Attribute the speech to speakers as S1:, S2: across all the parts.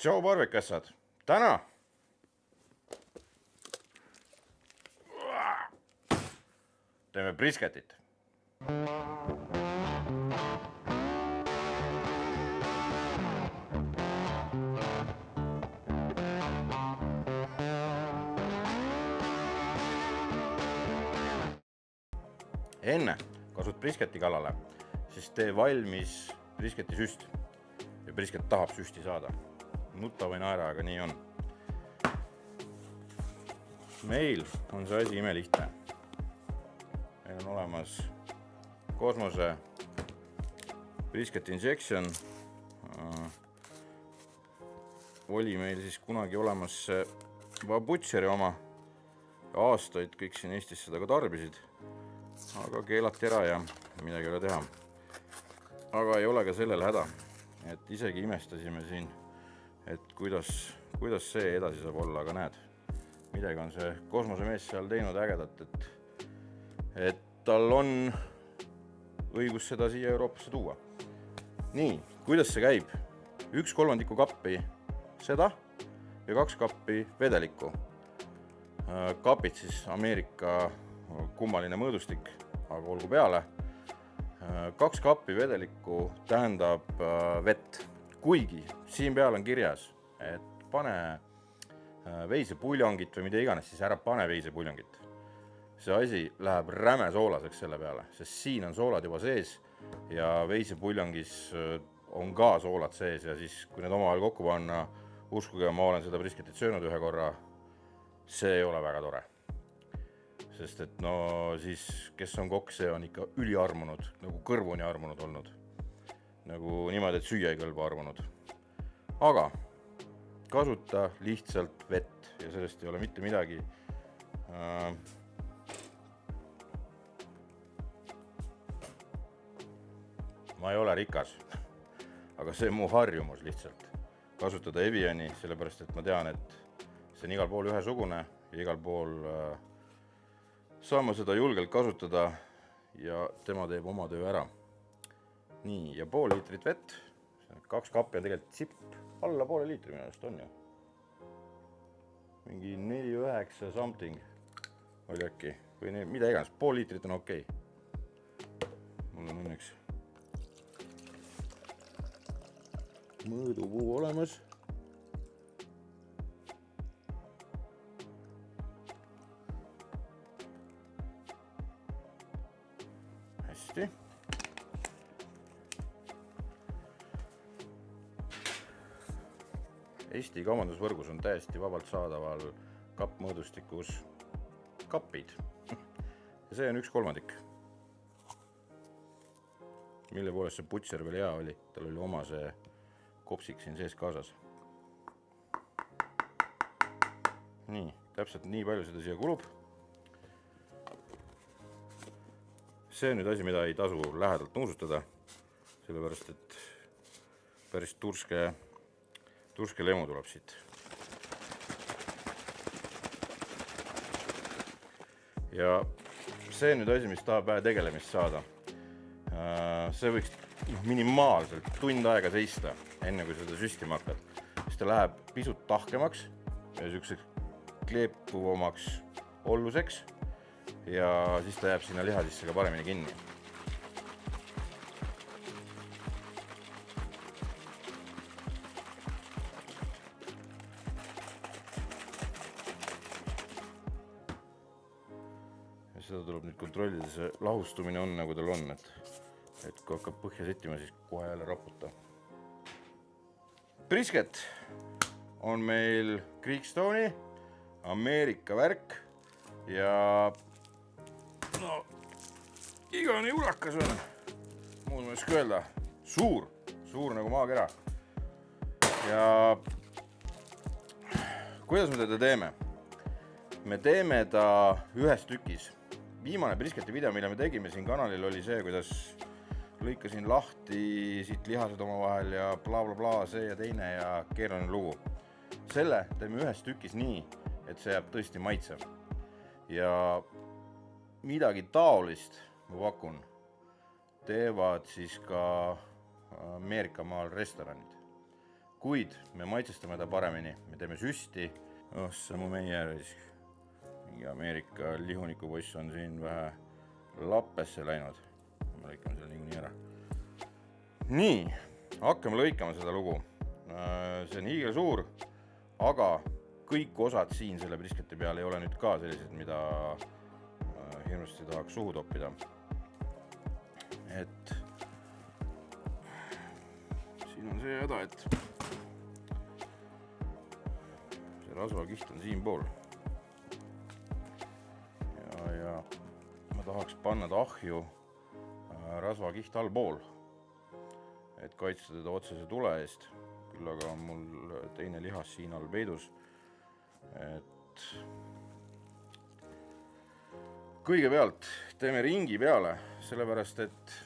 S1: Tšau, parvikassad! Täna teeme brisketit. Enne kasut brisketi kallale, siis tee valmis brisketi süst. Ja brisket tahab süsti saada. Nutta või naera, aga nii on. Meil on see asi imelihtne. Meil on olemas Kosmose brisket injection. Oli meil siis kunagi olemas see Butcheri oma. Aastaid kõik siin Eestis seda ka tarbisid. Aga keelati ära ja midagi ei ole teha. Aga ei ole ka sellel häda. Et isegi imestasime siin, et kuidas see edasi saab olla, aga näed, midagi on see Kosmose mees seal teinud ägedat, et tal on õigus seda siia Euroopasse tuua. Nii, kuidas see käib? 1/3 kappi seda ja 2 kappi vedelikku. Kapid siis Ameerika kummaline mõõdustik, aga olgu peale. 2 kappi vedelikku tähendab vett, kuigi siin peal on kirjas, et pane veisepuljongit või mida iganes, siis ära pane veisepuljongit. See asi läheb räme soolaseks selle peale, sest siin on soolad juba sees ja veisepuljongis on ka soolad sees ja siis, kui need omavahel kokku panna, uskuge, ma olen seda brisketit söönud ühe korra, see ei ole väga tore. Sest et no siis, kes on kokk, see on ikka üliarmunud, nagu kõrvuni armunud olnud. Nagu niimoodi, et süüa ei kõlba armunud. Aga kasuta lihtsalt vett ja sellest ei ole mitte midagi. Ma ei ole rikas, aga see mu harjumus lihtsalt. Kasutada Eviani, sellepärast et ma tean, et see on igal pool ühesugune ja igal pool saama seda julgelt kasutada ja tema teeb oma töö ära. Nii, ja pool liitrit vett. 2 kappi on tegelikult sipp alla poole liitri minu arust on ju. Mingi 4,9 something oli äkki. Või mida iganes, pool liitrit on okei. Mul on õnneks mõõdupuu olemas. Hästi. Eesti kaubandusvõrgus on täiesti vabalt saadaval kappmõõdustikus kapid. Ja see on 1/3. Mille poolest see Butcher veel hea oli. Tal oli oma see kopsik siin sees kaasas. Nii, täpselt nii palju seda siia kulub. See on nüüd asi, mida ei tasu lähedalt nuusutada, sellepärast, et päris turske lemu tuleb siit. Ja see on nüüd asi, mis tahab vähe tegelemist saada. See võiks minimaalselt tund aega seista, enne kui seda süstima hakkad. Siis ta läheb pisut tahkemaks ja selliseks kleepuvamaks olluseks. Ja siis ta jääb sinna liha sisse ka paremini kinni. Ja seda tuleb nüüd kontrollida, see lahustumine on nagu tal on, et kui hakkab põhja settima, siis kohe jälle raputa. Brisket on meil Creekstone'i, Ameerika värk ja no, igane ulakas on, muud ma ei öelda, suur nagu maakera. Ja kuidas me teda teeme? Me teeme ta ühes tükis. Viimane brisketi video, mille me tegime siin kanalil, oli see, kuidas lõikasin lahti siit lihased oma vahel ja bla bla bla, see ja teine ja keerane lugu. Selle teeme ühes tükis nii, et see jääb tõesti maitsev. Ja midagi taolist, ma pakun, teevad siis ka Ameerika maal restoranid. kuid me maitsestame ta paremini, me teeme süsti. Oh, see mu meie mingi Ameerika lihunikupoiss on siin vähe lappesse läinud. Me lõikame selle niikuinii ära. Nii, hakkame lõikama seda lugu. See on hiigel suur, aga kõik osad siin selle brisketi peal ei ole nüüd ka sellised, mida hirmsasti tahaks suhu toppida. Et siin on see häda, et see rasvakiht on siin pool. Ja ma tahaks panna ta ahju rasvakiht allpool, et kaitsta teda otsese tule eest. Küll aga on mul teine lihas siin all peidus. Et kõigepealt teeme ringi peale, sellepärast et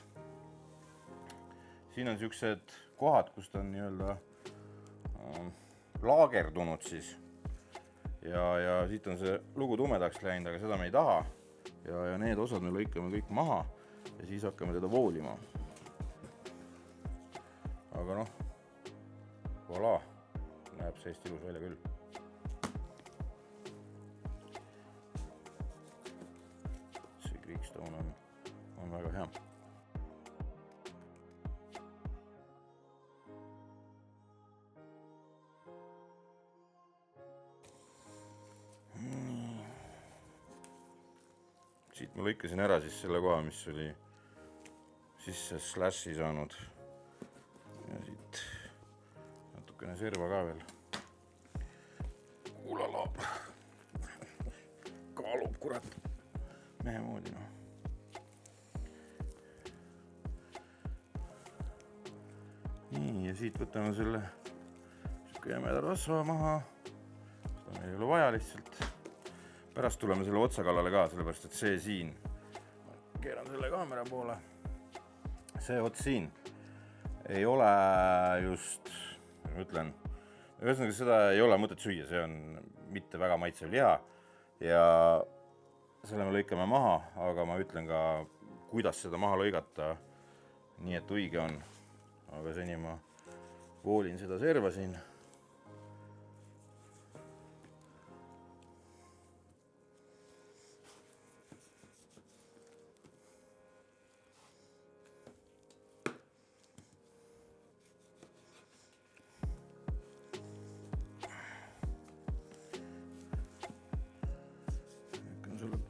S1: siin on siuksed kohad, kus ta on nii-öelda laagerdunud siis. Ja siit on see lugu tumedaks läinud, aga seda me ei taha. Ja need osad me lõikame kõik maha ja siis hakkame teda voolima. Aga noh, voilà, näeb see hästi ilus välja küll. See Creekstone on väga hea. Siit ma lõikasin ära siis selle koha, mis oli sisse slashi saanud. Ja siit natukene serva ka veel. Ulala. Kaalub, kurat. Mehe moodi, noh. Nii, ja siit võtame selle jämeda rasva maha. Seda meil ei ole vaja lihtsalt. Pärast tuleme selle otsa kallale ka, sellepärast, et see siin, keeran selle kaamera poole, see ots siin ei ole just, ma ütlen, ühesõnaga seda ei ole mõtet süüa, see on mitte väga maitsev liha ja selle me lõikame maha, aga ma ütlen ka, kuidas seda maha lõigata, nii et õige on. Aga seni ma voolin seda serva siin.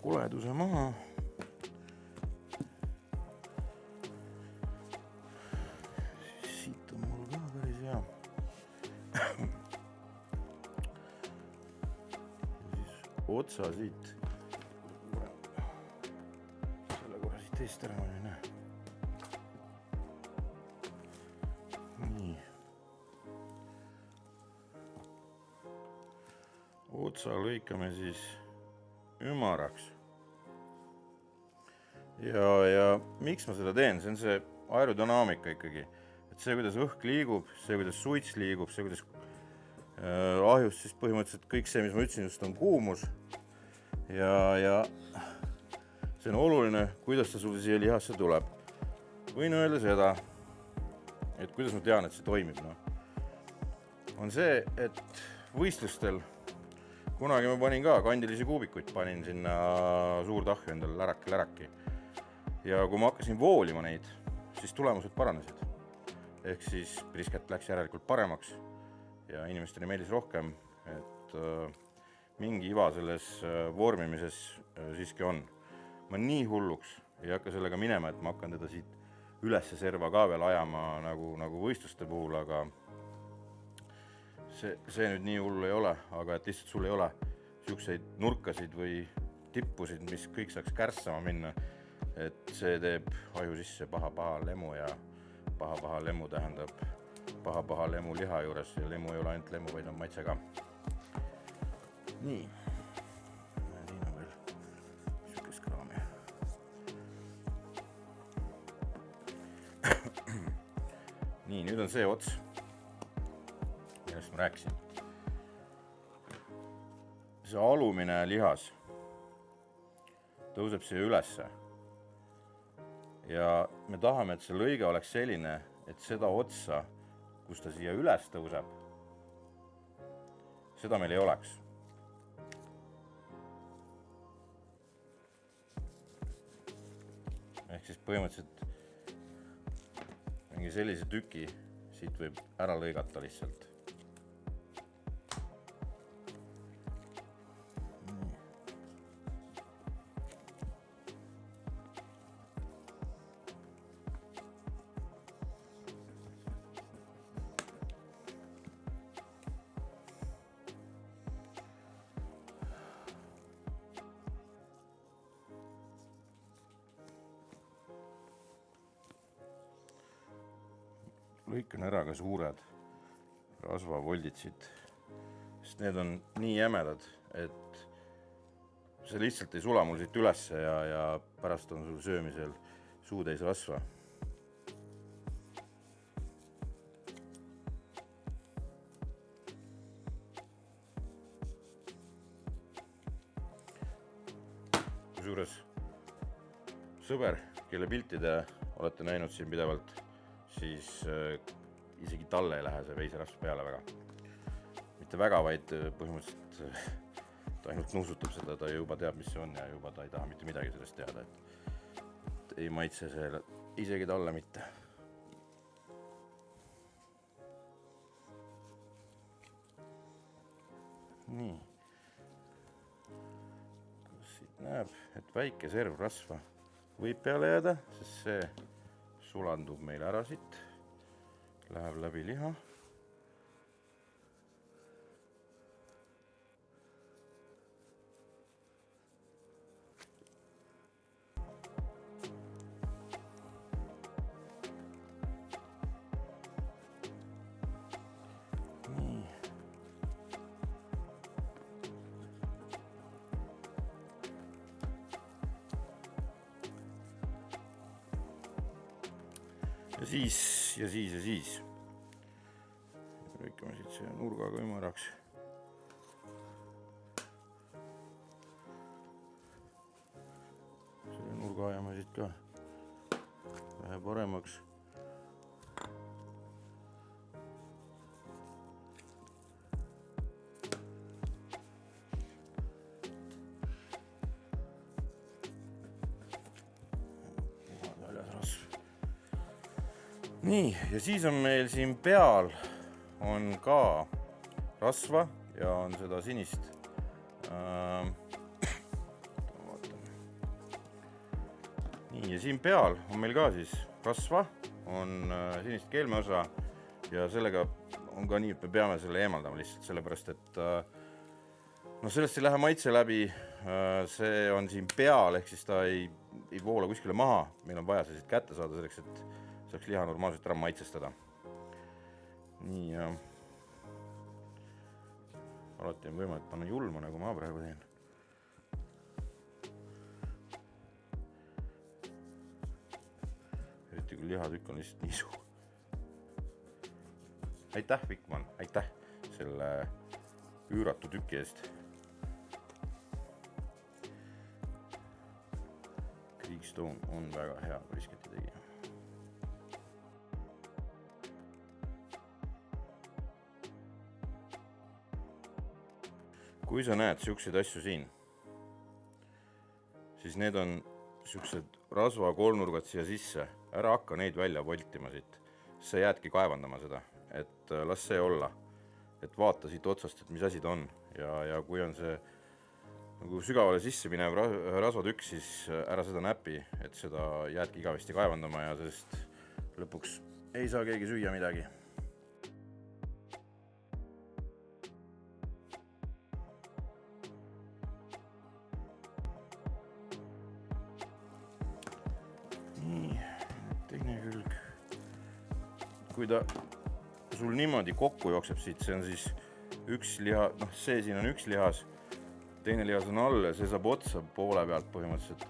S1: Koleduse maha. Siit on mul ka päris hea. Siis otsa siit. Selle korra siit teist ära ma ei näe. Nii. Otsa lõikame siis ümaraks. Ja miks ma seda teen? See on see aerodünaamika ikkagi. Et see, kuidas õhk liigub, see, kuidas suits liigub, see, kuidas ahjus siis põhimõtteliselt kõik see, mis ma ütlesin, just on kuumus. Ja see on oluline, kuidas ta sulle siia lihasse tuleb. Võin öelda seda, et kuidas ma tean, et see toimib. No. On see, et võistlustel kunagi ma panin ka kandilisi kuubikuid, panin sinna suurt ahju endale läraki. Ja kui ma hakkasin voolima neid, siis tulemused paranesid. Ehk siis brisket läks järelikult paremaks ja inimestele meeldis rohkem, et mingi iva selles vormimises siiski on. Ma nii hulluks ei hakka sellega minema, et ma hakkan teda siit ülesse serva ka veel ajama nagu võistluste puhul, aga see nüüd nii hullu ei ole, aga et lihtsalt sul ei ole siukseid nurkasid või tippusid, mis kõik saaks kärssama minna, et see teeb aju sisse paha lemu ja paha lemu tähendab paha lemu liha juures ja lemu ei ole ainult lemu, vaid on maitse ka. Nii. Siin on veel siukest kraami. Nii, nüüd on see ots, millest ma rääkisin. See alumine lihas tõuseb siia ülesse. Ja me tahame, et see lõige oleks selline, et seda otsa kus ta siia üles tõuseb, seda meil ei oleks. Ehk siis põhimõtteliselt mingi sellise tüki siit võib ära lõigata lihtsalt. Lõikan ära ka suured rasvavoldid siit, sest need on nii jämedad, et see lihtsalt ei sula mul siit üles ja pärast on sul söömisel suutäis rasva. Kusjuures sõber, kelle pilti te olete näinud siin pidevalt, siis isegi talle ei lähe see veisrasv peale väga. Mitte väga, vaid põhimõtteliselt ta ainult nuusutab seda, ta juba teab, mis see on ja juba ta ei taha mitte midagi sellest teada, et ei maitse see isegi talle mitte. Nii. Kas siit näeb, et väike serv rasva võib peale jääda, sest see sulandub meil ära siit, läheb läbi liha. Nii. Ja siis. Lõikame siit see nurgaga ümaraks. Selle nurga ajame siit ka vähe paremaks. Nii, ja siis on meil siin peal on ka rasva ja on seda sinist Nii, ja siin peal on meil ka siis rasva, on sinist keelmeosa ja sellega on ka nii, et me peame selle eemaldama lihtsalt sellepärast, et no sellest ei lähe maitse läbi, see on siin peal, ehk siis ta ei voola kuskile maha, meil on vaja see siit kätte saada selleks, et saaks liha normaalselt ära maitsestada. Nii, ja alati on võimalik panna julma, nagu ma praegu teen. Eriti kui lihatükk on lihtsalt nii suur. Aitäh, Vikman, aitäh selle üüratu tüki eest. Kriegstone on väga hea brisketi tegija. Kui sa näed siukseid asju siin, siis need on siuksed rasva kolmnurgad siia sisse. Ära hakka neid välja voltima siit. Sa jäädki kaevandama seda, et las see olla. Et vaata siit otsast, et mis asi ta on. Ja kui on see nagu sügavale sisse minev rasvatükk, siis ära seda näpi, et seda jäädki igavesti kaevandama ja sest lõpuks ei saa keegi süüa midagi. Nii, teine külg. Kui ta sul niimoodi kokku jookseb siit, see on siis üks liha, see siin on üks lihas, teine lihas on all ja see saab otsa poole pealt põhimõtteliselt.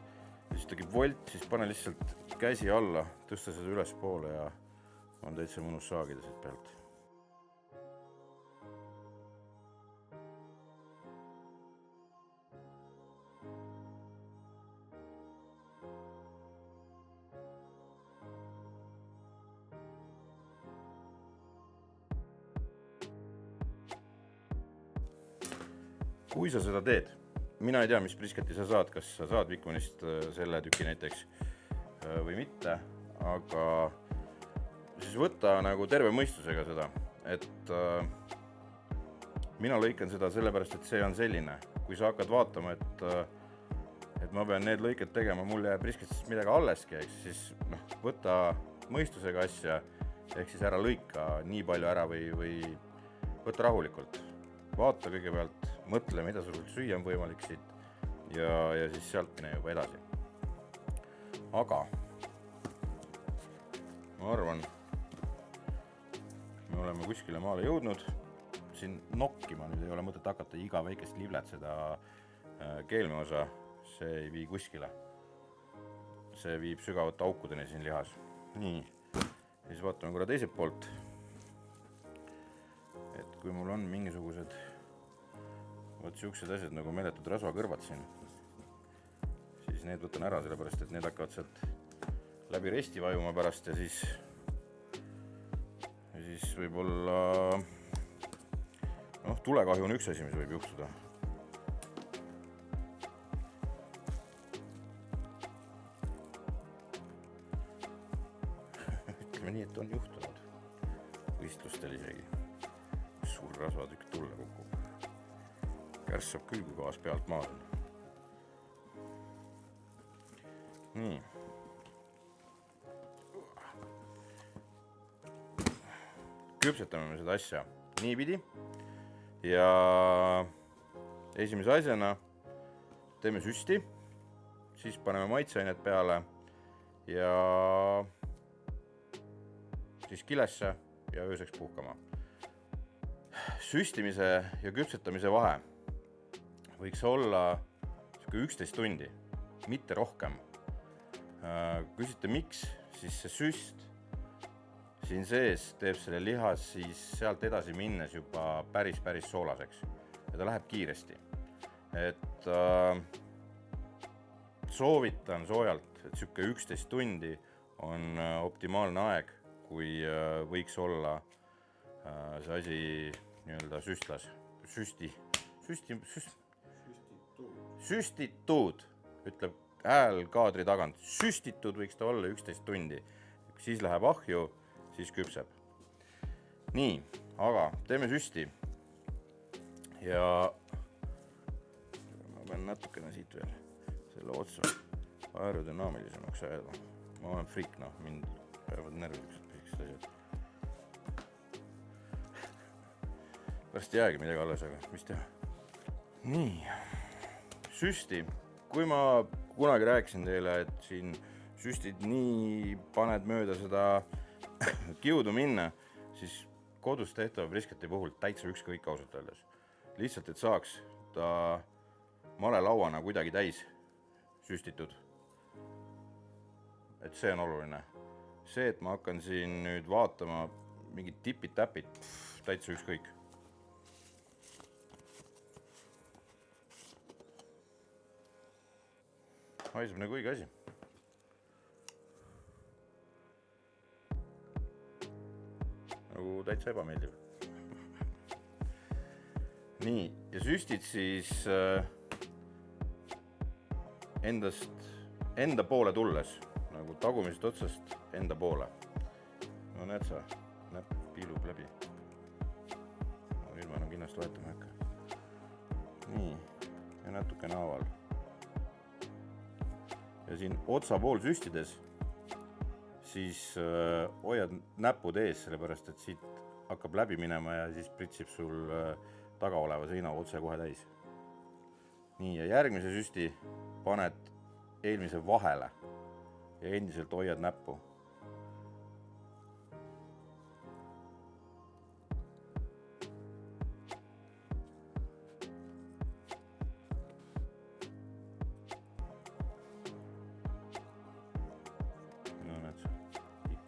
S1: Siis tegib volt, siis pane lihtsalt käsi alla, tõsta seda üles poole ja on täitsa mõnus saagida siit pealt. kui sa seda teed, mina ei tea, mis brisketi sa saad, kas sa saad Vikmanist selle tüki näiteks või mitte, aga siis võtta nagu terve mõistusega seda, et mina lõikan seda sellepärast, et see on selline, kui sa hakkad vaatama, et ma pean need lõiked tegema, mul jääb brisketist midagi alleski, siis võtta mõistusega asja, ehk siis ära lõika nii palju ära või võtta rahulikult. Vaata kõigepealt, mõtle, mida sul süüa on võimalik siit ja siis sealt mine juba edasi. Aga ma arvan, me oleme kuskile maale jõudnud. Siin nokkima nüüd ei ole mõtet hakata iga väikest liblet seda keelme osa, see ei vii kuskile. See viib sügavate aukudeni siin lihas. Nii, siis vaatame korra teiselt poolt. Et kui mul on mingisugused siuksed asjad nagu meeletud rasvakõrvad siin, siis need võtan ära, sellepärast et need hakkavad sealt läbi resti vajuma pärast ja siis võib-olla tulekahju on üks asi, mis võib juhtuda. Ütleme nii, et on juhtunud võistlustel isegi. Suur rasvatükk tulle kukub. Kärssab küll, kui gaas pealt maal on. Nii. Küpsetame me seda asja niipidi ja esimese asjana teeme süsti, siis paneme maitseainet peale ja siis kilesse ja ööseks puhkama. Süstimise ja küpsetamise vahe võiks olla 11 tundi, mitte rohkem. Küsite miks, siis see süst siin sees teeb selle lihas siis sealt edasi minnes juba päris soolaseks ja ta läheb kiiresti. Et soovitan soojalt, et siuke 11 tundi on optimaalne aeg, kui võiks olla see asi nii-öelda süstlas. Süstitud, ütleb hääl kaadri tagant. Süstitud võiks ta olla 11 tundi. Siis läheb ahju, siis küpseb. Nii, aga teeme süsti. Ja ma pean natukene siit veel selle otsa aerodünaamilisemaks ajada. Ma olen friik, mind peavad närvilised pisksed asjad. Pärast jäägi midagi alles, aga mis teha. Nii, süsti. Kui ma kunagi rääkisin teile, et siin süstid nii paned mööda seda kiudu minna, siis kodus tehtava brisketi puhul täitsa ükskõik ausalt öeldes. Lihtsalt, et saaks ta malelauana kuidagi täis süstitud. Et see on oluline. See, et ma hakkan siin nüüd vaatama mingid tipid-täpid, täitsa ükskõik. Haiseb nagu õige asi. Nagu täitsa ebameeldiv. Nii, ja süstid siis enda poole tulles, nagu tagumisest otsast enda poole. No näed sa, näpp piilub läbi. Ilma enam kinnast vahetama hakka. Nii, ja natuke naaval. Ja siin otsa pool süstides siis hoiad näpud ees, sellepärast et siit hakkab läbi minema ja siis pritsib sul taga oleva seina otse kohe täis. Nii, ja järgmise süsti paned eelmise vahele ja endiselt hoiad näppu.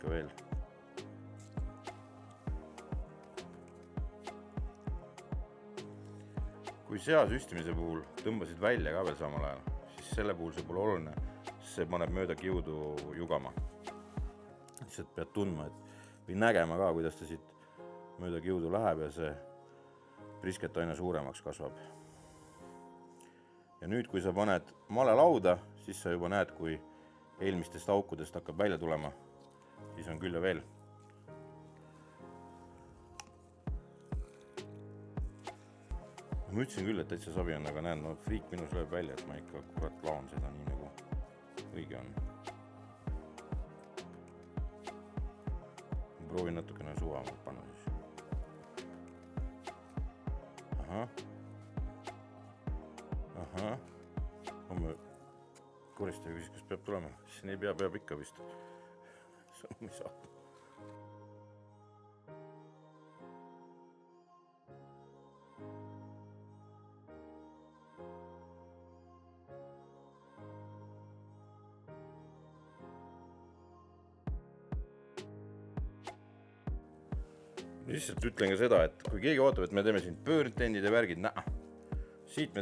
S1: Veel. Kui sea süstimise puhul tõmbasid välja ka veel samal ajal, siis selle puhul see pole oluline, see paneb mööda kiudu jugama. Lihtsalt pead tundma, või nägema ka, kuidas ta siit mööda kiudu läheb ja see brisket aina suuremaks kasvab. Ja nüüd, kui sa paned male lauda, siis sa juba näed, kui eelmistest aukudest hakkab välja tulema. Siis on küll ja veel. Ma ütlesin küll, et täitsa savi on, aga näen, friik minus lööb välja, et ma ikka kurat laon seda nii nagu õige on. Ma proovin natukene suvamalt panna siis. Ahah. Homme koristaja küsis, kas peab tulema. Siis ei peab ikka vist. Sõnumi saada. Lihtsalt ütlen ka seda, et kui keegi ootab, et me teeme siin pöörtendid ja värgid, siit me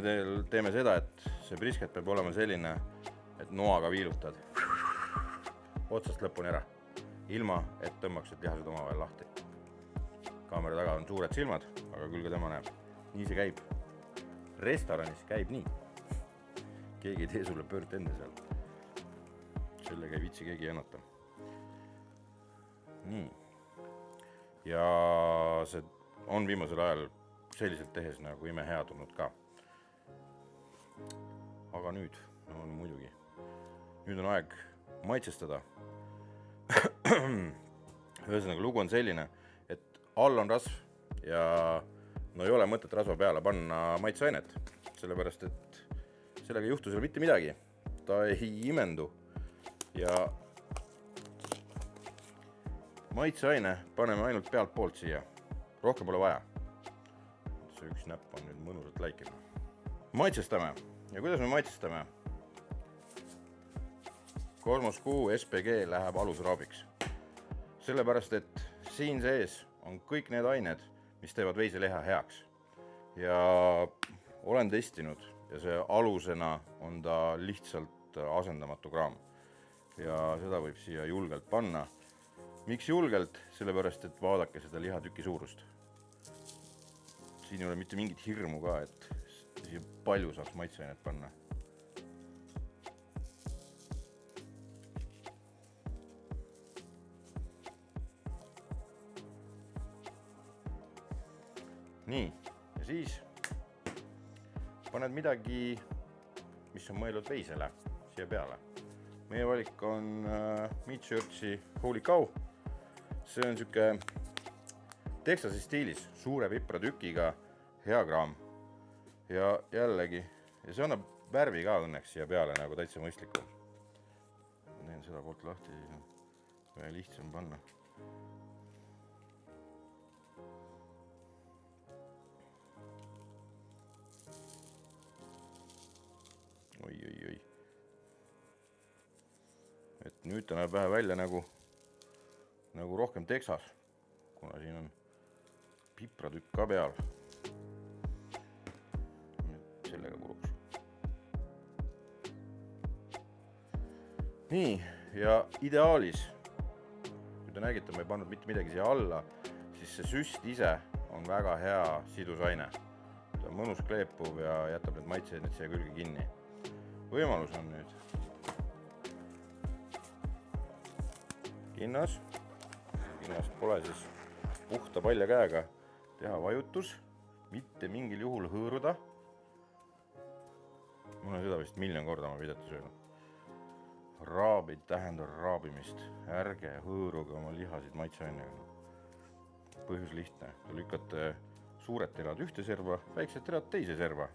S1: teeme seda, et see brisket peab olema selline, et noaga viilutad otsast lõpuni ära, ilma et tõmbaksid lihased omavahel lahti. Kaamera taga on suured silmad, aga küll ka tema näeb. Nii see käib. Restoranis käib nii. Keegi ei tee sulle pöörtende seal. Sellega ei viitsi keegi jänata. Nii. Ja see on viimasel ajal selliselt tehes nagu ime hea tulnud ka. Aga nüüd on muidugi. Nüüd on aeg maitsestada. Ühesõnaga lugu on selline, et all on rasv ja no ei ole mõtet rasva peale panna maitseainet, sellepärast et sellega ei juhtu seal mitte midagi. Ta ei imendu ja maitseaine paneme ainult pealt poolt siia. Rohkem pole vaja. See üks näpp on nüüd mõnusalt läikima. Maitsestame. Ja kuidas me maitsestame? Kosmoskuu SPG läheb alusraabiks. Sellepärast, et siin sees on kõik need ained, mis teevad veiseleha heaks. Ja olen testinud ja see alusena on ta lihtsalt asendamatu kraam. Ja seda võib siia julgelt panna. Miks julgelt? Sellepärast, et vaadake seda lihatüki suurust. Siin ei ole mitte mingit hirmu ka, et siia palju saaks maitseainet panna. Nii, ja siis paned midagi, mis on mõeldud veisele siia peale. Meie valik on Meat Churchi Holy Cow. See on siuke Texasi stiilis, suure pipratükiga, hea kraam. Ja jällegi, ja see annab värvi ka õnneks siia peale nagu täitsa mõistliku. Ma teen seda poolt lahti, siis on vähe lihtsam panna. Oi. Et nüüd ta näeb vähe välja nagu rohkem Texas, kuna siin on pipratükk ka peal. Nüüd sellega puruks. Nii, ja ideaalis, kui te nägite, ma ei pannud mitte midagi siia alla, siis see süst ise on väga hea sidusaine. Ta on mõnus kleepuv ja jätab need maitseid siia külge kinni. Võimalus on nüüd kinnas. Kinnast pole siis puhta palja käega teha vajutus, mitte mingil juhul hõõruda. Mul on seda vist miljon korda ma videotes öelnud. Raabid tähendab raabimist. Ärge hõõruge oma lihasid maitseainega. Põhjus lihtne. Te lükkate suured terad ühte serva, väiksed terad teise serva.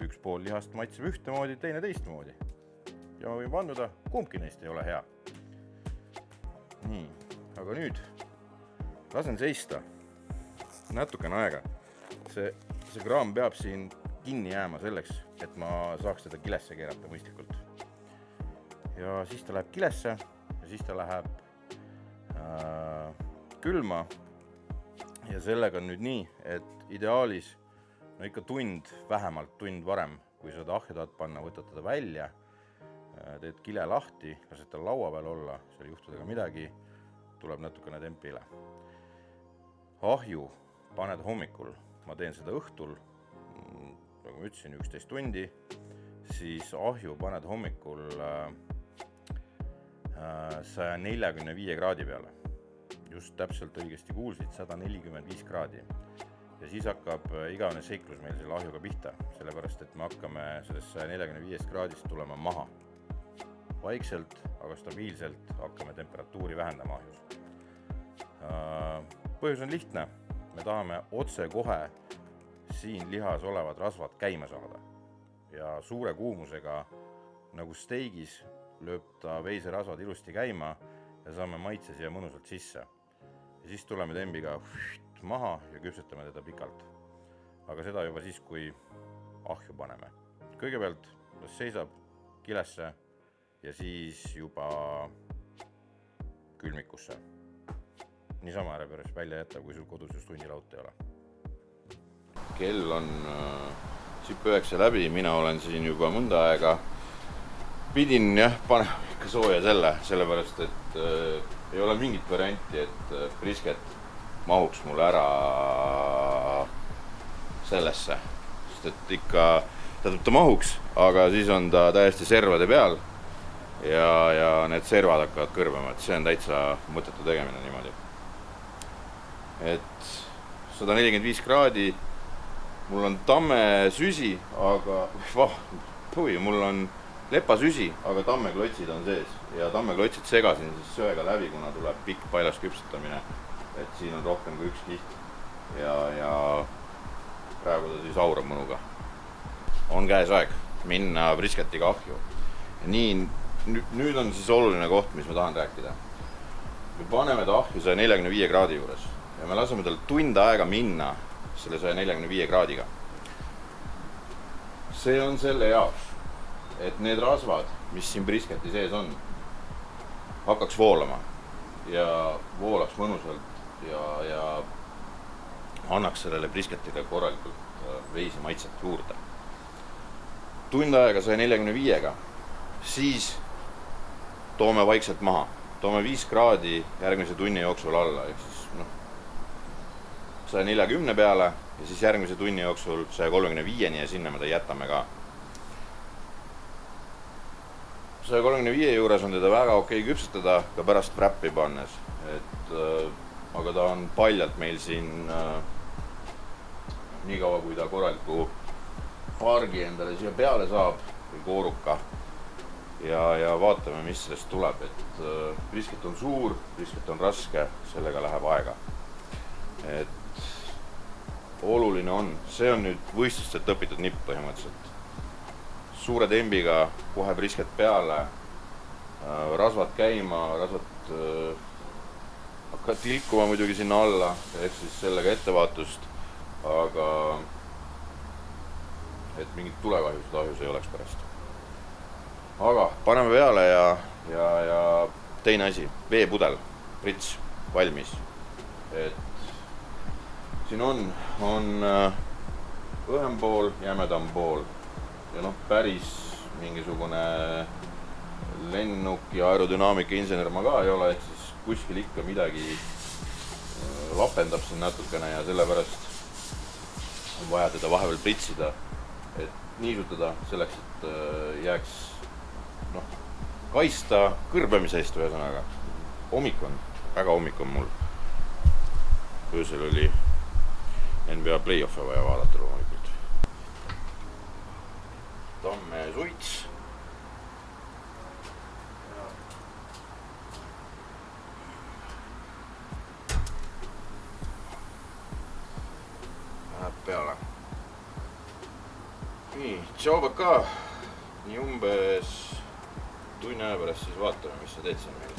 S1: Üks pool lihast maitseb ühtemoodi, teine teistmoodi. Ja ma võin vanduda, kumbki neist ei ole hea. Nii, aga nüüd lasen seista natukene aega. See kraam peab siin kinni jääma selleks, et ma saaks seda kilesse keerata mõistlikult. Ja siis ta läheb kilesse ja siis ta läheb külma. Ja sellega on nüüd nii, et ideaalis ikka vähemalt tund varem, kui seda ahja tahad panna, võtad teda välja, teed kile lahti, lased tal laua peal olla, seal ei juhtu tega midagi, tuleb natukene tempile. Ahju paned hommikul, ma teen seda õhtul, nagu ma ütlesin, 11 tundi siis ahju paned hommikul 145 kraadi peale. Just täpselt õigesti kuulsid, 145 kraadi. Ja siis hakkab igavene seiklus meil selle ahjuga pihta, sellepärast et me hakkame sellest 145 kraadist tulema maha. Vaikselt, aga stabiilselt hakkame temperatuuri vähendama ahjus. Põhjus on lihtne, me tahame otse kohe siin lihas olevad rasvad käima saada. Ja suure kuumusega, nagu steigis, lööb ta veiserasvad ilusti käima ja saame maitse siia mõnusalt sisse. Ja siis tuleme tembiga maha ja küpsetame teda pikalt. Aga seda juba siis, kui ahju paneme. Kõigepealt ta seisab kilesse ja siis juba külmikusse. Niisama ära päris välja jätta, kui sul kodus just hundilaut ei ole. Kell on sipp 9 läbi, mina olen siin juba mõnda aega. Pidin panema ikka sooja sellepärast, et ei ole mingit varianti, et brisket mahuks mulle ära sellesse. Sest et ikka ta mahuks, aga siis on ta täiesti servade peal ja need servad hakkavad kõrbema, et see on täitsa mõttetu tegemine niimoodi. Et 145 kraadi, mul on tamme süsi, aga mul on lepasüsi, aga tammeklotsid on sees ja tammeklotsid segasin siis söega läbi, kuna tuleb pikk paljas küpsetamine, et siin on rohkem kui üks kiht ja praegu ta siis aurab mõnuga. On käes aeg minna brisketiga ahju. Nüüd on siis oluline koht, mis ma tahan rääkida. Me paneme ta ahju 145 kraadi juures ja me laseme tal tund aega minna selle 145 kraadiga. See on selle jaoks, et need rasvad, mis siin brisketi sees on, hakkaks voolama ja voolaks mõnusalt ja annaks sellele brisketile korralikult veisi maitset juurde. Tund aega 145-ga, siis toome vaikselt maha. Toome 5 kraadi järgmise tunni jooksul alla, ehk siis 140 peale ja siis järgmise tunni jooksul 135-ni ja sinna me ta jätame ka. 135 juures on teda väga okei küpsetada ka pärast wrappi pannes, aga ta on paljalt meil siin nii kaua, kui ta korraliku pargi endale siia peale saab või kooruka ja vaatame, mis sellest tuleb, et brisket on suur, brisket on raske, sellega läheb aega. Et oluline on, see on nüüd võistlustelt õpitud nipp põhimõtteliselt. Suure tembiga kohe brisket peale, rasvad käima, rasvad hakkavad tilkuma muidugi sinna alla, ehk siis sellega ettevaatust, aga et mingit tulekahjusid ahjus ei oleks pärast. Aga paneme peale ja teine asi, veepudel, prits, valmis. Et siin on õhem pool, jämedam pool ja päris mingisugune lennuk ja aerodünaamika insener ma ka ei ole, et siis kuskil ikka midagi lapendab siin natukene ja sellepärast on vaja teda vahepeal pritsida, et niisutada selleks, et jääks kaista kõrbemise eest ühesõnaga. Hommik on, väga hommik on mul. Öösel oli NBA play-off'e vaja vaadata loomulikult. Tamme suits. Läheb peale. Nii, tšauba ka. Nii umbes tunni aja pärast siis vaatame, mis sa teed siin meil.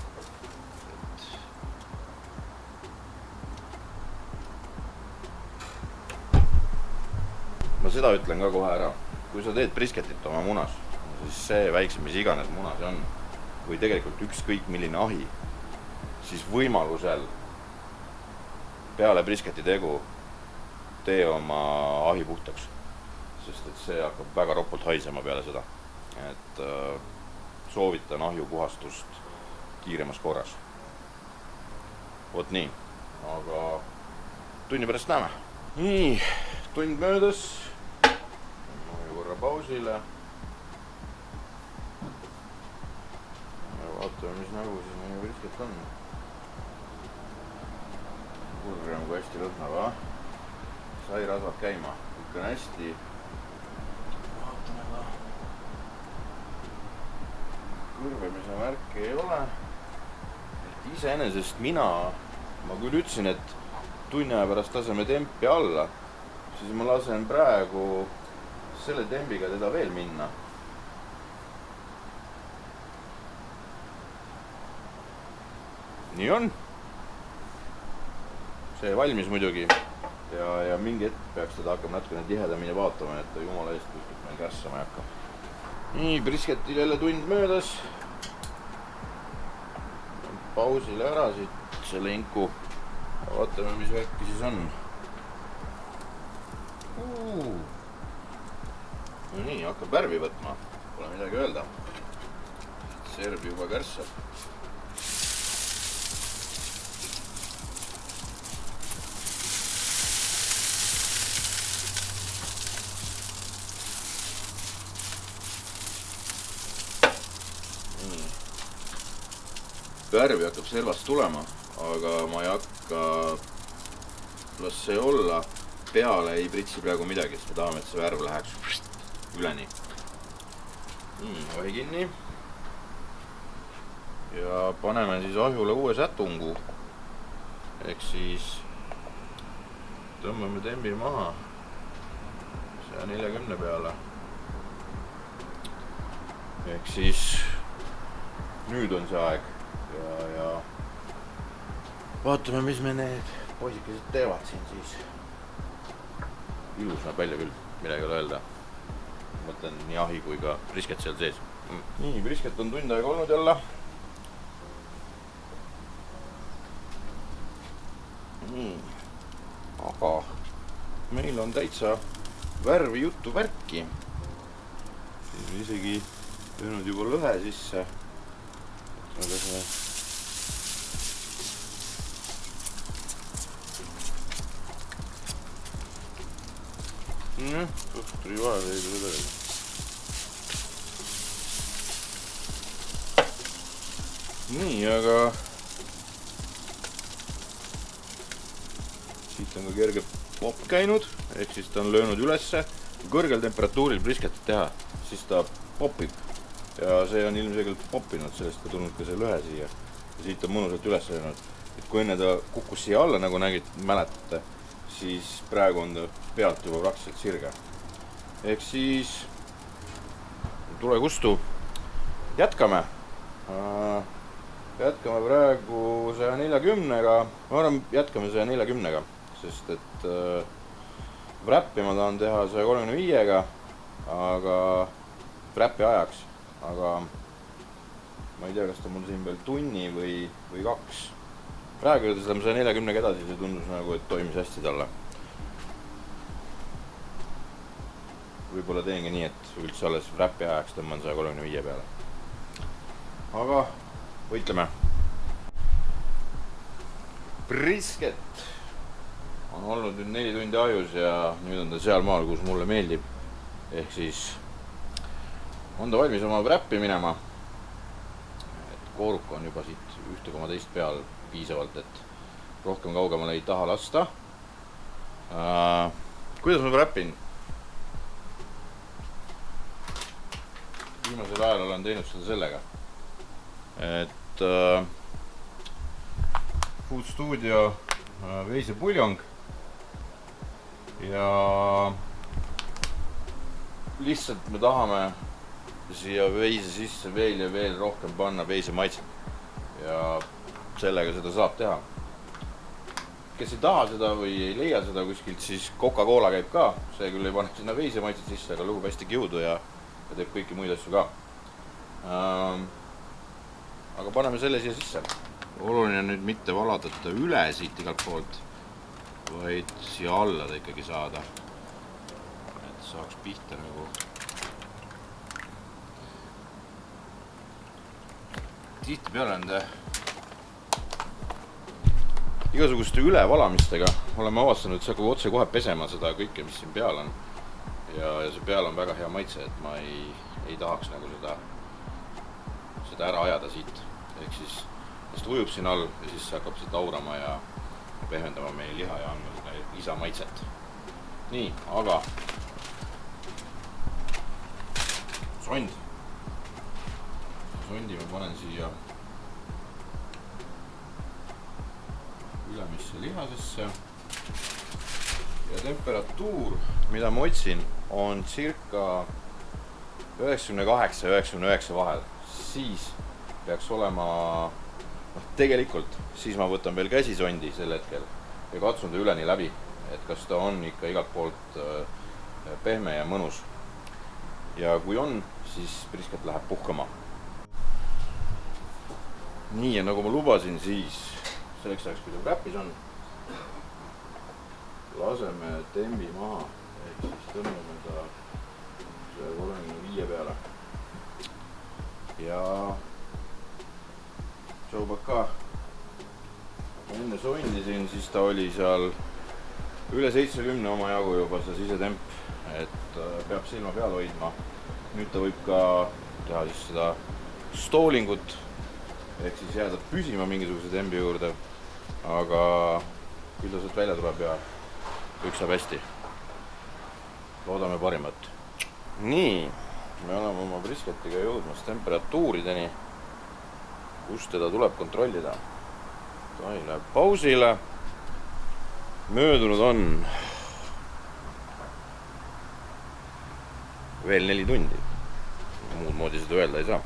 S1: Ma seda ütlen ka kohe ära. Kui sa teed brisketit oma munas, siis see väiksem, mis iganes muna see on, või tegelikult ükskõik milline ahi, siis võimalusel peale brisketi tegu tee oma ahi puhtaks. Sest et see hakkab väga ropult haisema peale seda. Et soovitan ahju puhastust kiiremas korras. Vot nii. Aga tunni pärast näeme. Nii, tund möödas. Korra pausile. vaatame, mis nägu siis meie brisket on. Kurrem kui hästi lõhnab, sai rasvad käima, kõik on hästi. Vaatame ka. Kõrvemise märki ei ole. Et iseenesest ma küll ütlesin, et tunni aja pärast laseme tempi alla, siis ma lasen praegu selle tembiga teda veel minna. Nii on. See valmis muidugi ja mingi hetk peaks teda hakkama natukene tihedamini vaatama, et ta jumala eest kuskilt meil kässama ei hakka. Nii, brisketil jälle tund möödas. Pausile ära siit selle inku. Vaatame, mis värki siis on. No nii, hakkab värvi võtma. Pole midagi öelda. Serv juba kärssab. Värvi hakkab servast tulema, aga ma ei hakka, las see olla, peale ei pritsi praegu midagi, sest me tahame, et see värv läheks üleni. Vahi kinni. Ja paneme siis ahjule uue sätungu. Ehk siis tõmbame tembi maha 140 peale. Ehk siis nüüd on see aeg. Ja vaatame, mis me need poisikesed teevad siin siis. Ilus näeb välja küll, midagi ei ole öelda. Mõtlen nii ahi kui ka brisket seal sees. Nii, brisket on tund aega olnud jälle. Aga meil on täitsa värvi juttu värki. Siin on isegi löönud juba lõhe sisse. Aga see tuli vahel ei tule veel. Nii, aga siit on ka kerge popp käinud, ehk siis ta on löönud ülesse. Kui kõrgel temperatuuril brisketit teha, siis ta popib. Ja see on ilmselgelt poppinud, sellest ka tulnud ka see lõhe siia. Ja siit on mõnusalt üles löönud. Et kui enne ta kukkus siia alla, nagu nägid, mäletate, siis praegu on ta pealt juba praktiliselt sirge. Ehk siis tule kustu. Jätkame. Jätkame praegu 140-ga. Ma arvan, jätkame 140-ga, sest et wrappi ma tahan teha 135-ga, aga wrappi ajaks. Aga ma ei tea, kas ta mul siin veel tunni või 2. Praegu ta seda 140-ga edasi, see tundus nagu, et toimis hästi talle. Võib-olla teengi nii, et üldse alles wrappi ajaks tõmban 135 peale. Aga võitleme. Brisket on olnud nüüd 4 tundi ajus ja nüüd on ta seal maal, kus mulle meeldib. Ehk siis on ta valmis oma wrappi minema. Et kooruka on juba siit 1,2 peal piisavalt, et rohkem kaugemale ei taha lasta. Kuidas ma wrappin? Viimasel ajal olen teinud seda sellega, et Food Studio veisepuljong ja lihtsalt me tahame siia veise sisse veel ja veel rohkem panna veise maitset ja sellega seda saab teha. Kes ei taha seda või ei leia seda kuskilt, siis Coca-Cola käib ka, see küll ei pane sinna veise maitset sisse, aga lõhub hästi kiudu ja teeb kõiki muid asju ka. Aga paneme selle siia sisse. Oluline nüüd mitte valada ta üle siit igalt poolt, vaid siia alla ta ikkagi saada. Et saaks pihta nagu. Tihti peale nende igasuguste ülevalamistega oleme avastanud, et see hakkab otse kohe pesema seda kõike, mis siin peal on. Ja see peal on väga hea maitse, et ma ei tahaks nagu seda ära ajada siit. Ehk siis sest ujub siin all ja siis hakkab see taurama ja pehmendama meie liha ja andma seda lisamaitset. Nii, aga sond. Sondi ma panen siia ülemisse lihasesse ja temperatuur, mida ma otsin, on circa 98 ja 99 vahel. Siis peaks olema, tegelikult siis ma võtan veel käsisondi sel hetkel ja katsun ta üleni läbi, et kas ta on ikka igalt poolt pehme ja mõnus. Ja kui on, siis brisket läheb puhkama. Nii, ja nagu ma lubasin, siis selleks ajaks, kui ta räpis on, laseme tembi maha, ehk siis tõmbame ta 35 peale. Ja Joubaka enne sondisin, siis ta oli seal üle 70 oma jagu juba see sisetemp, et peab silma peal hoidma. Nüüd ta võib ka teha siis seda stoolingut, ehk siis jääda püsima mingisuguse tembi juurde, aga küll ta sealt välja tuleb ja kõik saab hästi. Loodame parimat. Nii, me oleme oma brisketiga jõudmas temperatuurideni, kus teda tuleb kontrollida. Ta läheb pausile. Möödunud on veel 4 tundi. Muud moodi seda öelda ei saa.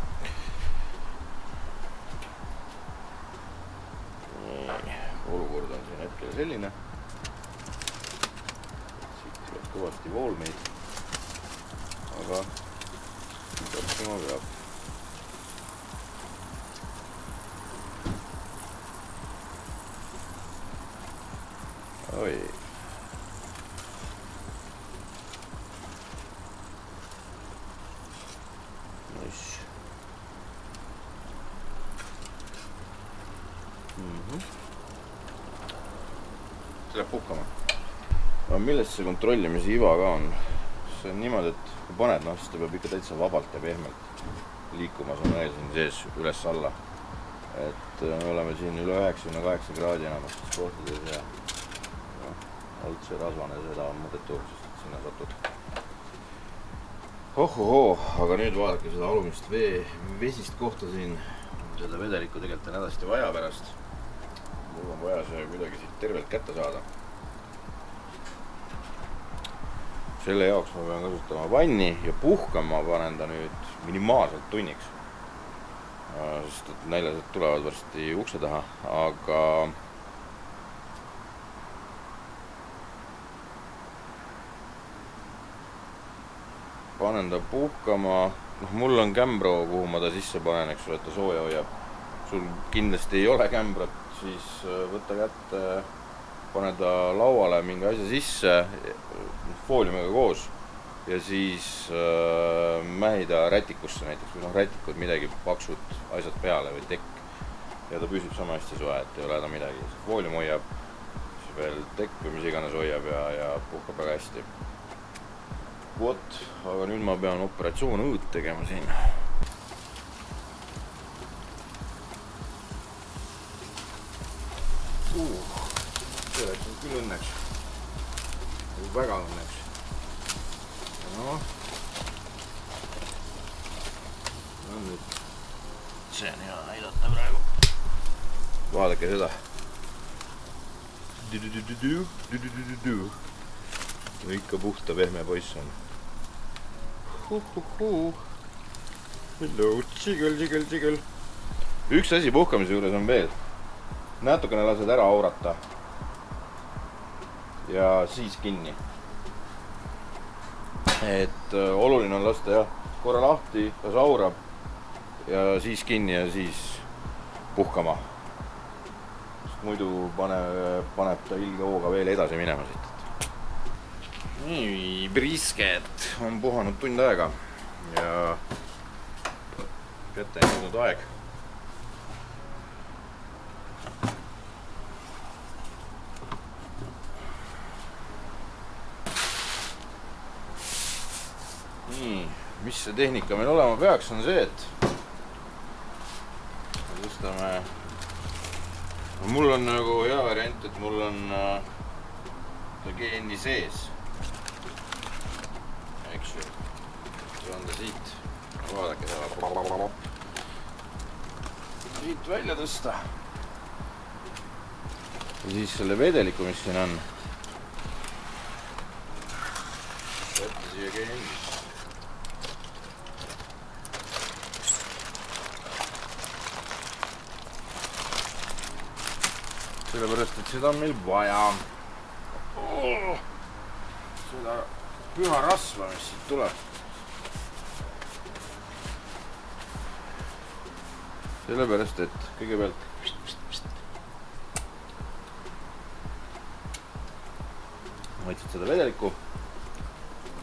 S1: Olukord on siin hetkel selline, siit tuleb kõvasti voolmeid, aga täpsema peab. Oi. Nice. See läheb puhkama. Aga millest see kontrollimise iva ka on? See on niimoodi, et kui paned, siis ta peab ikka täitsa vabalt ja pehmelt liikuma on veel siin sees üles alla. Et me oleme siin üle 98 kraadi enamustes kohtades ja alt see rasvane, seda on mõttetu, sest sinna satud. Ohohoo, aga nüüd vaadake seda alumist vesist kohta siin. Seda vedelikku tegelikult on hädasti vaja pärast. Mul on vaja see kuidagi siit tervelt kätte saada. Selle jaoks ma pean kasutama vanni ja puhkama panen ta nüüd minimaalselt tunniks. Sest et näilased tulevad varsti ukse taha, aga panen ta puhkama. Mul on kämbro, kuhu ma ta sisse panen, eks ole, et ta sooja hoiab. Sul kindlasti ei ole kämbrot, siis võtta kätte, pane ta lauale mingi asja sisse fooliumiga koos ja siis mähida rätikusse näiteks või rätikud midagi paksud asjad peale või tekk ja ta püsib sama hästi soe, et ei ole häda midagi. Foolium hoiab, siis veel tekk või mis iganes hoiab ja puhkab väga hästi. Vot, aga nüüd ma pean operatsioon õud tegema siin. See läks nüüd küll õnneks. Väga õnneks. No. Nüüd. See on hea näidata praegu. Vaadake seda. Ikka puhta pehme poiss on. Hello, tsigel. Üks asi puhkamise juures on veel. Natukene lased ära aurata. Ja siis kinni. Et oluline on lasta korra lahti, las aurab ja siis kinni ja siis puhkama. Sest muidu paneb ta ilge hooga veel edasi minema siit. Nii, brisket on puhanud tund aega ja kätte on jõudnud aeg. Nii, mis see tehnika meil olema peaks, on see, et tõstame. Mul on nagu hea variant, et mul on ta geeni sees. Eks ju. Saan ta siit. Vaadake seda. Siit välja tõsta. Ja siis selle vedeliku, mis siin on. Võtta siia geeni. Sellepärast, et seda on meil vaja. Seda püha rasva, mis siit tuleb. Sellepärast, et kõigepealt maitsed seda vedelikku.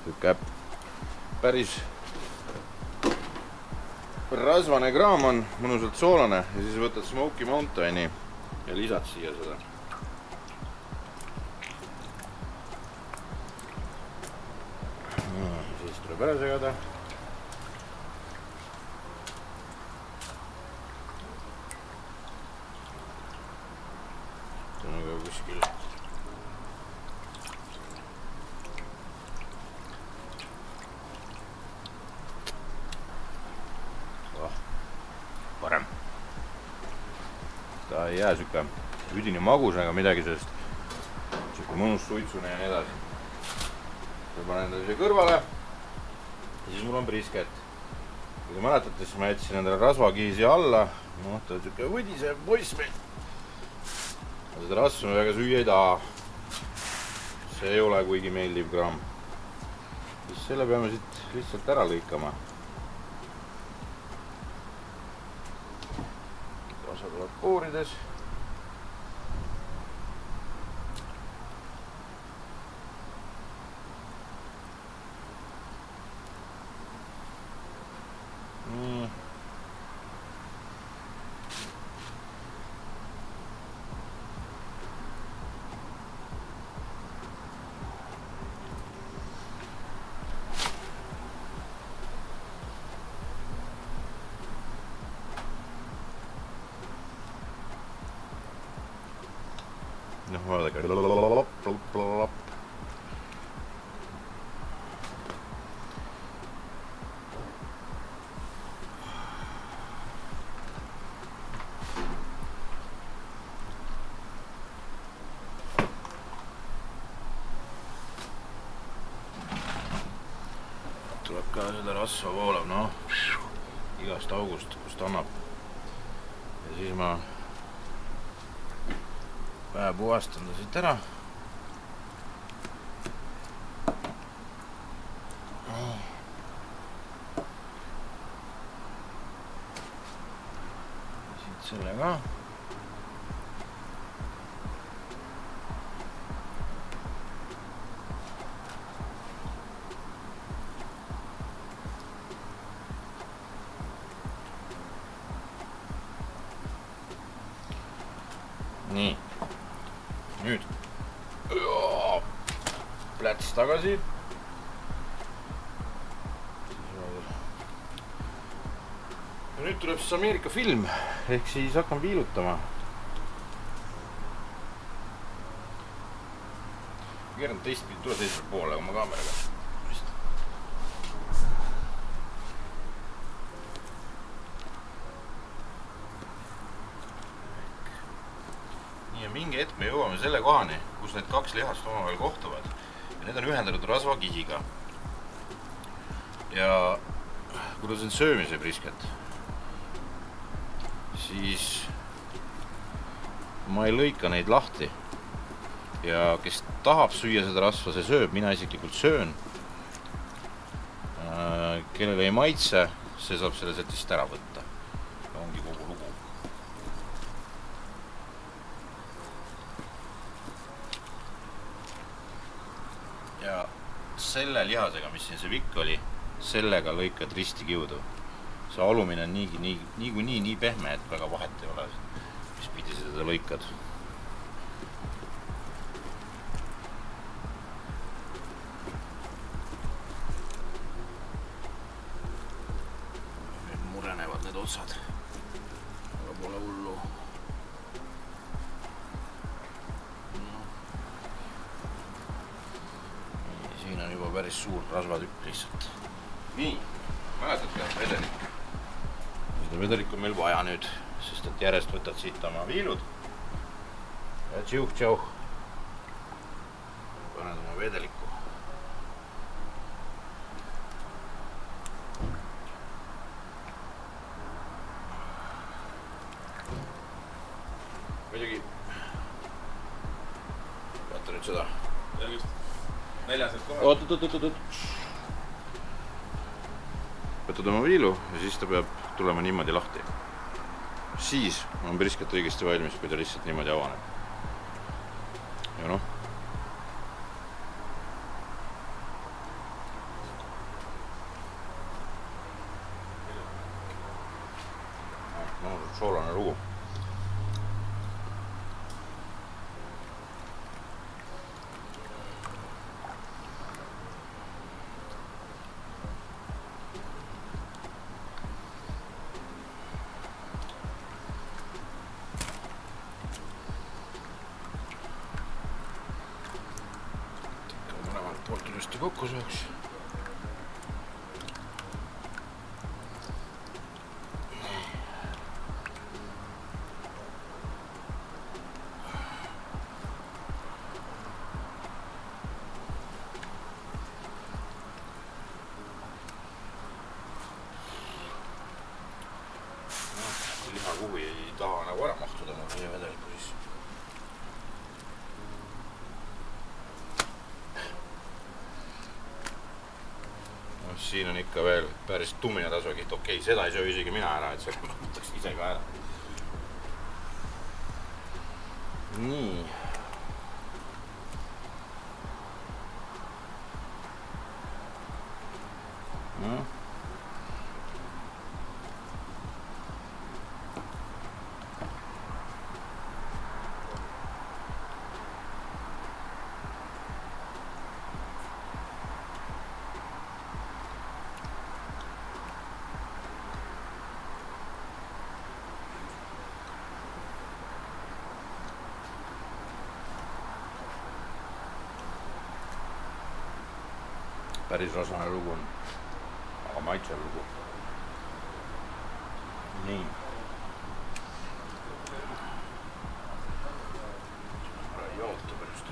S1: Tükk päris rasvane kraam on, mõnusalt soolane ja siis võtad Smoky Mountaini ja lisad siia seda. Siis tuleb ära segada. See on ka kuskil. Parem. Ta ei jää sükke üdini magusega midagi sellest. Sükke mõnus suitsune ja nii edasi. Ma panen ta siia kõrvale. Ja siis mul on brisket. Kui te mäletate, siis ma jätsin endale rasvakihi siia alla. No, ta on sükke võdisev poiss meil. Seda rasva me väga süüa ei taha. See ei ole kuigi meeldiv kraam. Siis selle peame siit lihtsalt ära lõikama. Rasva tuleb koorides. Noh, vaadake. Tuleb ka seda rasva voolab, noh, igast august, kust annab. Ja siis ma vähe puhastan ta siit ära. Siit selle ka. Nii. Nüüd pläts tagasi. Ja nüüd tuleb siis Ameerika film, ehk siis hakkan viilutama. Keerand teistpidi, tule teisel poole oma kaameraga. Ja mingi hetk me jõuame selle kohani, kus need kaks lihast omavahel kohtuvad ja need on ühendatud rasvakihiga. Ja kuna see on söömise brisket, siis ma ei lõika neid lahti. Ja kes tahab süüa seda rasva, see sööb, mina isiklikult söön. Kellele ei maitse, see saab selle setist ära võtta. Ja ongi kogu lugu. Ja selle lihasega, mis siin see vikk oli, sellega lõikad risti kiudu. See alumine on nii pehme, et väga vahet ei ole, mis pidi seda lõikad. Nüüd murenevad need otsad. Aga pole hullu. Siin on juba päris suur rasvatükk lihtsalt. Nii, mäletad vedelik? Seda vedelikku on meil vaja nüüd, sest et järjest võtad siit oma viilud ja tšauh-tšauh paned oma vedelikku. Muidugi vaata nüüd seda.
S2: Neljased kohad.
S1: Oot. Võtad oma viilu ja siis ta peab tulema niimoodi lahti. Siis on brisket õigesti valmis, kui ta lihtsalt niimoodi avaneb. Ja noh. Soolane lugu. Mõlemalt poolt ilusti kokku sööks. Liha kuhu ei taha nagu ära mahtuda meie vedeliku siis. Siin on ikka veel päris tumine tasvakiht. Okei, seda ei söö isegi mina ära, et selle ma võtaks ise ka ära. Nii. No. Päris rasvane lugu on, aga maitsev lugu. Nii. Joota pärast.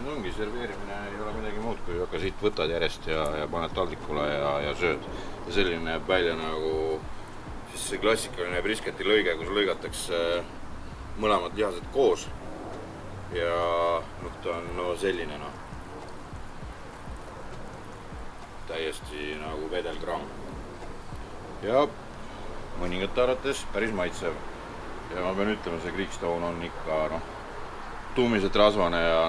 S1: Ongi, serveerimine ei ole midagi muud, kui hakka siit võtad järjest ja paned taldrikule ja sööd. Ja selline näeb välja nagu siis see klassikaline brisketi lõige, kus lõigatakse mõlemad lihased koos. Ja ta on selline täiesti nagu vedelkraam. Ja mõningate arvates päris maitsev. Ja ma pean ütlema, see Creekstone on ikka tuumiselt rasvane ja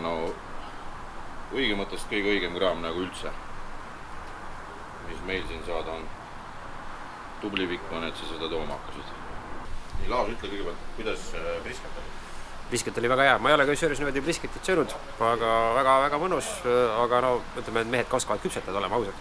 S1: õige mõttest kõige õigem kraam nagu üldse. Mis meil siin saada on. Tubli pikk on, et sa seda tooma hakkasid. Nii, Laas, ütle kõigepealt, kuidas brisket oli?
S2: Brisket oli väga hea, ma ei ole ka kusjuures niimoodi brisketit söönud, aga väga mõnus, aga ütleme, et mehed ka oskavad küpsetada olema ausad.